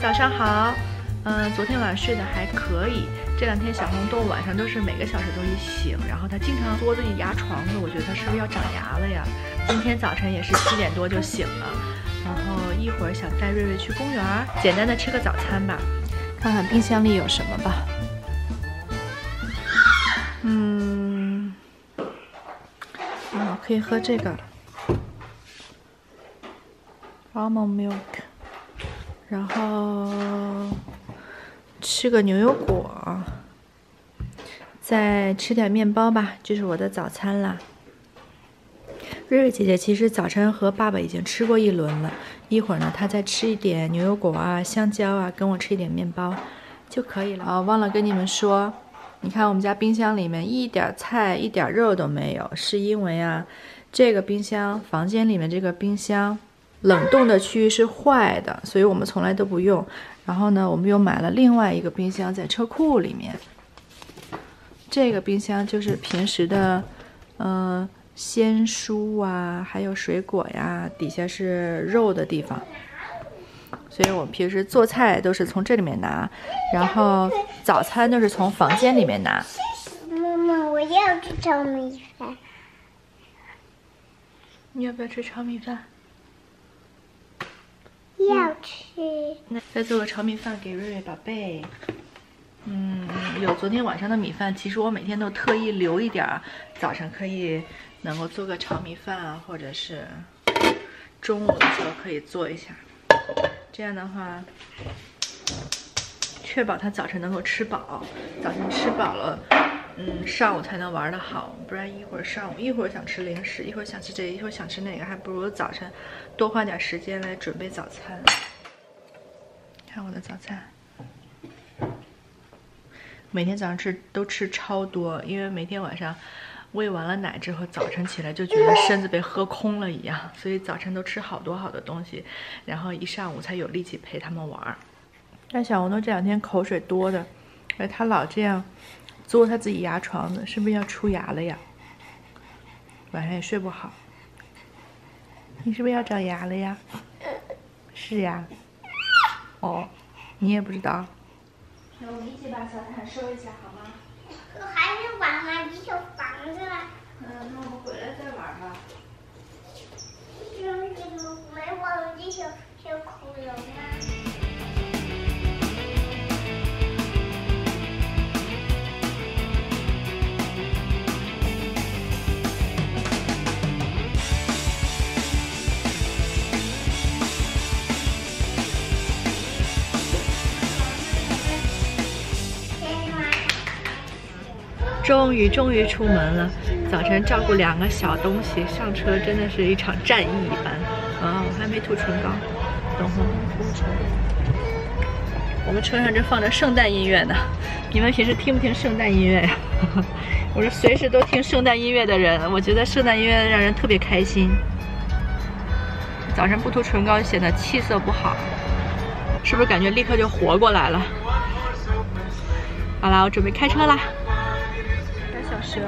早上好。昨天晚上睡得还可以，这2天小红豆晚上都是每个小时都一醒，然后她经常缩着牙床子，我觉得她是不是要长牙了呀？今天早晨也是7点多就醒了，然后一会儿想带瑞瑞去公园，简单的吃个早餐吧，看看冰箱里有什么吧。可以喝这个 almond milk， 然后吃个牛油果，再吃点面包吧，这是我的早餐啦。瑞瑞姐姐其实早晨和爸爸已经吃过一轮了，一会儿呢，她再吃一点牛油果啊、香蕉啊，跟我吃一点面包就可以了。忘了跟你们说，你看我们家冰箱里面一点菜、一点肉都没有，是因为啊，这个冰箱房间里面这个冰箱冷冻的区域是坏的，所以我们从来都不用。然后呢，我们又买了另外一个冰箱在车库里面。这个冰箱就是平时的，鲜蔬啊，还有水果呀，底下是肉的地方。所以我们平时做菜都是从这里面拿，然后早餐都是从房间里面拿。妈妈，我要吃炒米饭。你要不要吃炒米饭？要吃。那再做个炒米饭给瑞瑞宝贝。有昨天晚上的米饭，其实我每天都特意留一点，早上可以能够做个炒米饭啊，或者是中午的时候可以做一下。这样的话，确保他早晨能够吃饱。早晨吃饱了，上午才能玩得好，不然一会儿上午一会儿想吃零食，一会儿想吃这个，一会儿想吃那个，还不如早晨多花点时间来准备早餐。看我的早餐，每天早上都吃超多，因为每天晚上喂完了奶之后，早晨起来就觉得身子被喝空了一样，所以早晨都吃好多好的东西，然后一上午才有力气陪他们玩。但小红豆这2天口水多的，而他老这样嘬他自己牙床子，是不是要出牙了呀？晚上也睡不好。你是不是要长牙了呀？是呀。哦，你也不知道。那我们一起把小毯收一下好吗？还没玩呢，你就房子了。那我们回来再玩吧。你没忘记小恐龙吗？终于出门了。早晨照顾2个小东西，上车真的是一场战役一般。我还没涂唇膏，等会儿涂唇。我们车上正放着圣诞音乐呢，你们平时听不听圣诞音乐呀？我是随时都听圣诞音乐的人，我觉得圣诞音乐让人特别开心。早上不涂唇膏显得气色不好，是不是感觉立刻就活过来了？好啦，我准备开车啦。小蛇，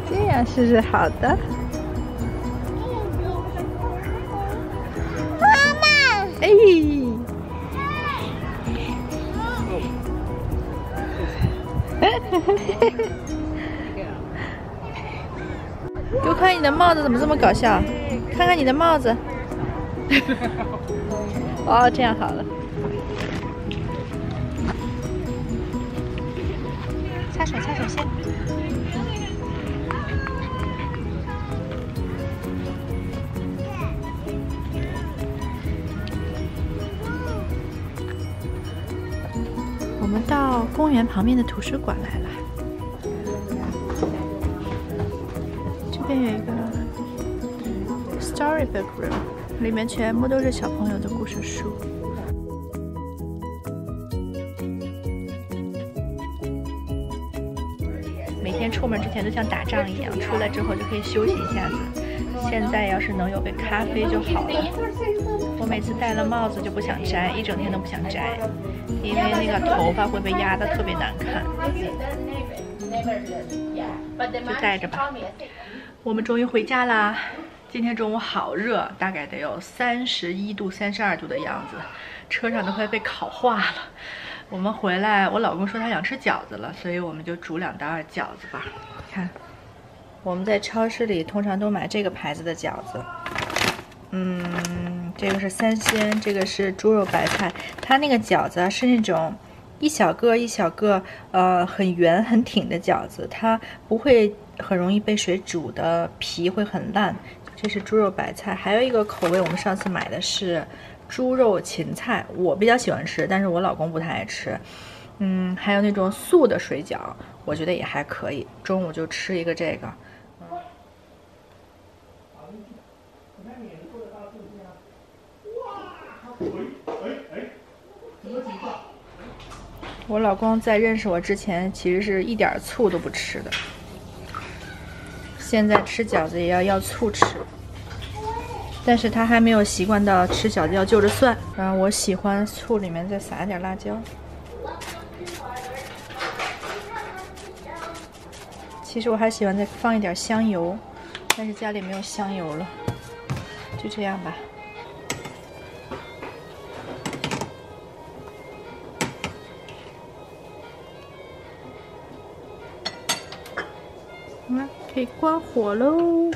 这样是好的。妈妈，哎，给我看你的帽子怎么这么搞笑？看看你的帽子。哦，这样好了。擦手先。到公园旁边的图书馆来了。这边有一个 Storybook Room， 里面全部都是小朋友的故事书。每天出门之前都像打仗一样，出来之后就可以休息一下子。现在要是能有杯咖啡就好了。我每次戴了帽子就不想摘，一整天都不想摘，因为那个头发会被压得特别难看。就戴着吧。我们终于回家啦！今天中午好热，大概得有31度、32度的样子，车上都快被烤化了。我们回来，我老公说他想吃饺子了，所以我们就煮2袋饺子吧。看，我们在超市里通常都买这个牌子的饺子。这个是3鲜，这个是猪肉白菜。它那个饺子是那种一小个一小个，很圆很挺的饺子，它不会很容易被水煮的，皮会很烂。这是猪肉白菜，还有一个口味，我们上次买的是猪肉芹菜，我比较喜欢吃，但是我老公不太爱吃。还有那种素的水饺，我觉得也还可以。中午就吃一个这个。我老公在认识我之前，其实是一点醋都不吃的，现在吃饺子也要醋吃。但是他还没有习惯到吃饺子要就着蒜，然后我喜欢醋里面再撒一点辣椒。其实我还喜欢再放一点香油，但是家里没有香油了，就这样吧。可以关火喽。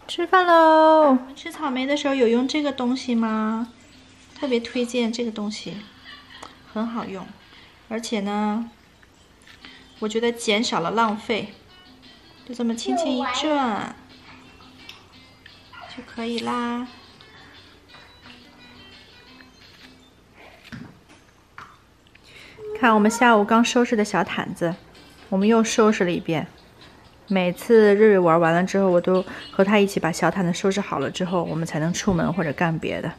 吃饭喽！吃草莓的时候有用这个东西吗？特别推荐这个东西，很好用，而且呢，我觉得减少了浪费，就这么轻轻一转就可以啦。看我们下午刚收拾的小毯子，我们又收拾了一遍。每次瑞瑞玩完了之后，我都和他一起把小毯子收拾好了之后，我们才能出门或者干别的。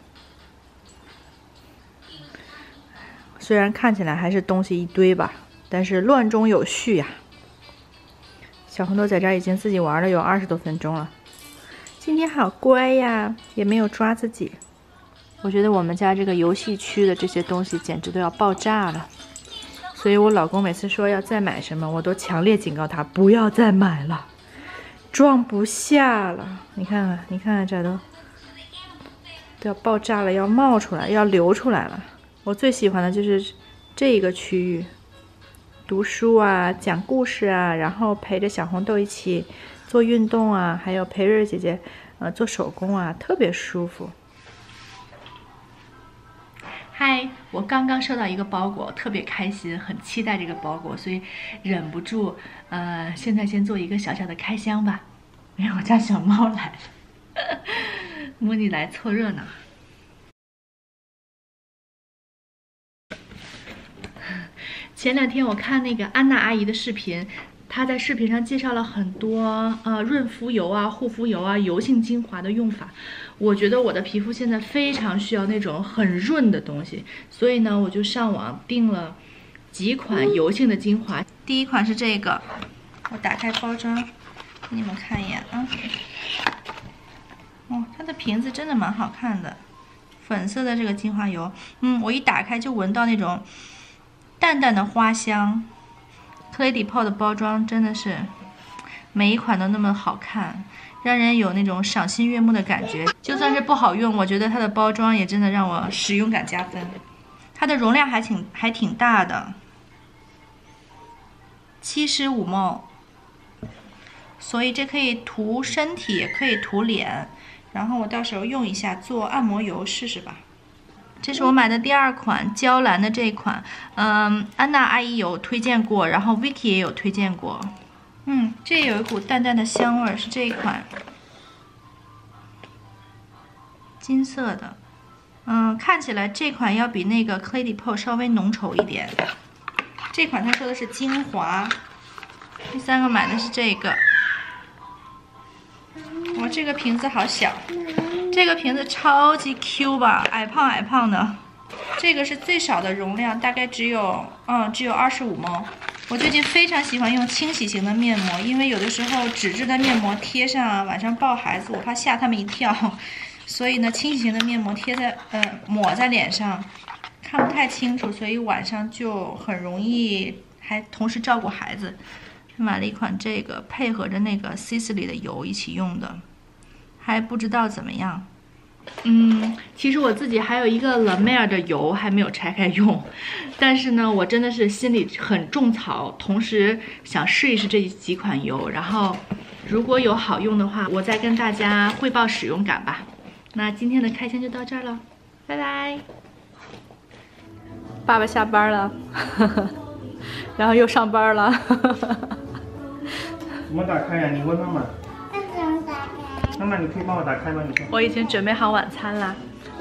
虽然看起来还是东西一堆吧，但是乱中有序呀。小红豆在这儿已经自己玩了有20多分钟了，今天好乖呀，也没有抓自己。我觉得我们家这个游戏区的这些东西简直都要爆炸了。所以我老公每次说要再买什么，我都强烈警告他不要再买了，装不下了。你看看，你看看，这都要爆炸了，要冒出来，要流出来了。我最喜欢的就是这一个区域，读书啊，讲故事啊，然后陪着小红豆一起做运动啊，还有陪瑞瑞姐姐做手工啊，特别舒服。嗨，我刚刚收到一个包裹，特别开心，很期待这个包裹，所以忍不住，现在先做一个小小的开箱吧。因为我家小猫来了，莫妮来凑热闹。前2天我看那个安娜阿姨的视频，她在视频上介绍了很多润肤油啊、护肤油啊、油性精华的用法。我觉得我的皮肤现在非常需要那种很润的东西，所以呢，我就上网订了几款油性的精华。第一款是这个，我打开包装给你们看一眼啊。哦，它的瓶子真的蛮好看的，粉色的这个精华油，我一打开就闻到那种淡淡的花香。Clady 泡的包装真的是每一款都那么好看，让人有那种赏心悦目的感觉。就算是不好用，我觉得它的包装也真的让我使用感加分。它的容量还挺大的，75 ml， 所以这可以涂身体，也可以涂脸。然后我到时候用一下做按摩油试试吧。这是我买的第2款娇兰的这一款，安娜阿姨有推荐过，然后 Vicky 也有推荐过。这有一股淡淡的香味儿，是这一款，金色的。看起来这款要比那个 Clé de Peau 稍微浓稠一点。这款他说的是精华。第3个买的是这个。哇，这个瓶子好小，这个瓶子超级 Q 吧，矮胖的。这个是最少的容量，大概只有25ml。我最近非常喜欢用清洗型的面膜，因为有的时候纸质的面膜贴上，晚上抱孩子，我怕吓他们一跳，所以呢，清洗型的面膜抹在脸上，看不太清楚，所以晚上就很容易，还同时照顾孩子。买了一款这个，配合着那个 Sisley 的油一起用的，还不知道怎么样。其实我自己还有一个 La Mer 的油还没有拆开用，但是呢，我真的是心里很种草，同时想试一试这几款油，然后如果有好用的话，我再跟大家汇报使用感吧。那今天的开箱就到这儿了，拜拜。爸爸下班了，然后又上班了。怎么打开呀？你问妈妈。妈妈，你可以帮我打开吗？你看。我已经准备好晚餐了，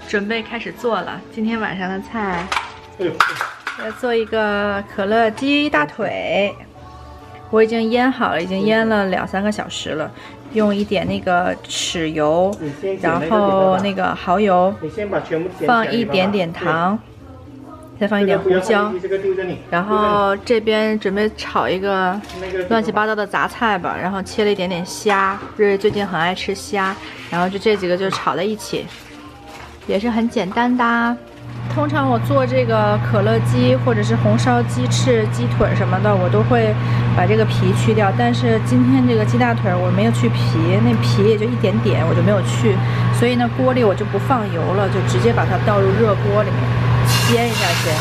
准备开始做了。今天晚上的菜，要做一个可乐鸡大腿。我已经腌好了，已经腌了2-3个小时了。用一点那个豉油，然后那个蚝油，放一点点糖。再放一点胡椒，然后这边准备炒一个乱七八糟的杂菜吧，然后切了一点点虾，瑞瑞最近很爱吃虾，然后就这几个就炒在一起，也是很简单的。通常我做这个可乐鸡或者是红烧鸡翅、鸡腿什么的，我都会把这个皮去掉，但是今天这个鸡大腿我没有去皮，那皮也就一点点，我就没有去，所以呢锅里我就不放油了，就直接把它倒入热锅里面。煎一下先，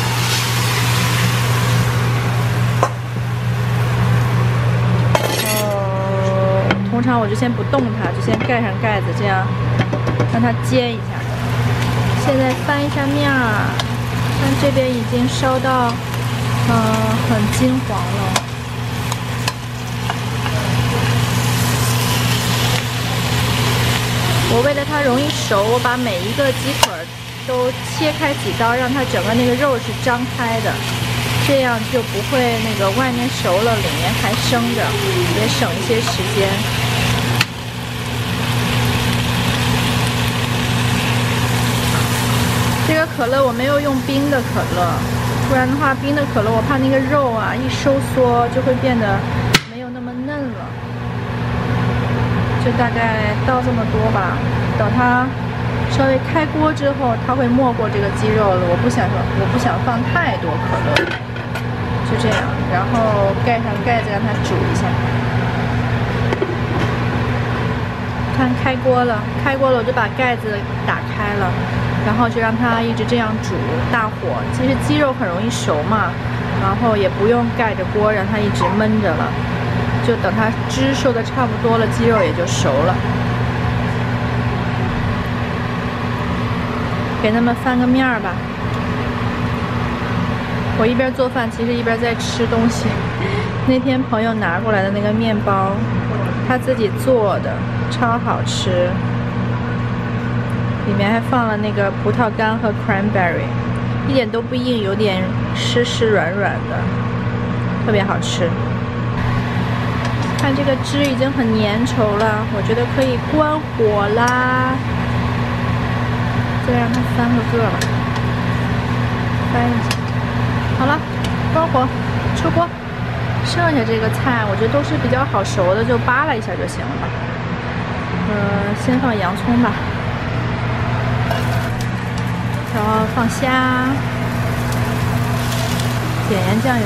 然后通常我就先不动它，就先盖上盖子，这样让它煎一下。现在翻一下面儿，看这边已经烧到很金黄了。我为了它容易熟，我把每一个鸡腿都切开几刀，让它整个那个肉是张开的，这样就不会那个外面熟了，里面还生着，也省一些时间。这个可乐我没有用冰的可乐，不然的话冰的可乐我怕那个肉啊一收缩就会变得没有那么嫩了。就大概倒这么多吧，等它稍微开锅之后，它会没过这个鸡肉了。我不想放太多可乐，就这样，然后盖上盖子让它煮一下。看开锅了，我就把盖子打开了，然后就让它一直这样煮，大火。其实鸡肉很容易熟嘛，然后也不用盖着锅让它一直焖着了，就等它汁收的差不多了，鸡肉也就熟了。给他们翻个面儿吧。我一边做饭，其实一边在吃东西。那天朋友拿过来的那个面包，他自己做的，超好吃。里面还放了那个葡萄干和 cranberry， 一点都不硬，有点湿湿软软的，特别好吃。看这个汁已经很粘稠了，我觉得可以关火啦。再让它翻个个吧，翻一下，好了，关火，出锅。剩下这个菜，我觉得都是比较好熟的，就扒拉一下就行了吧。先放洋葱吧，然后放虾，点盐酱油。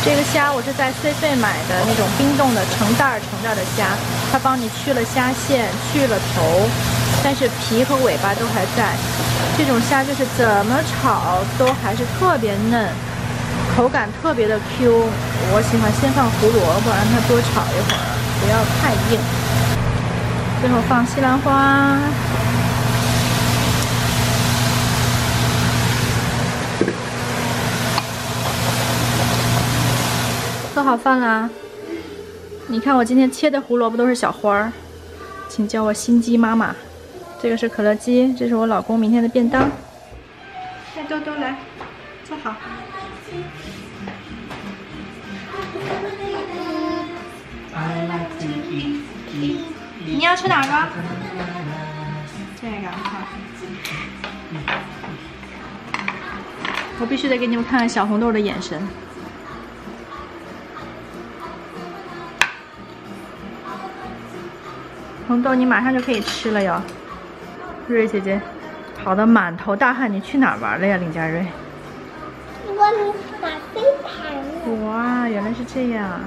这个虾我是在 C 费买的那种冰冻的成袋的虾，它帮你去了虾线，去了头，但是皮和尾巴都还在。这种虾就是怎么炒都还是特别嫩，口感特别的 Q。我喜欢先放胡萝卜，让它多炒一会儿，不要太硬。最后放西兰花。做好饭啦！你看我今天切的胡萝卜都是小花儿，请叫我心机妈妈。这个是可乐鸡，这是我老公明天的便当。带多多来，坐好。你要吃哪个？这个哈。我必须得给你们看看小红豆的眼神。红豆，你马上就可以吃了哟。瑞瑞姐姐跑得满头大汗，你去哪儿玩了呀，林佳瑞？我打飞盘了。哇，原来是这样。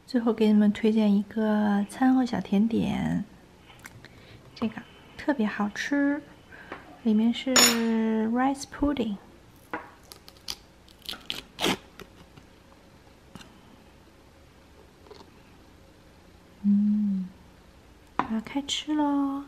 最后给你们推荐一个餐后小甜点，这个特别好吃，里面是 rice pudding。我要开吃喽！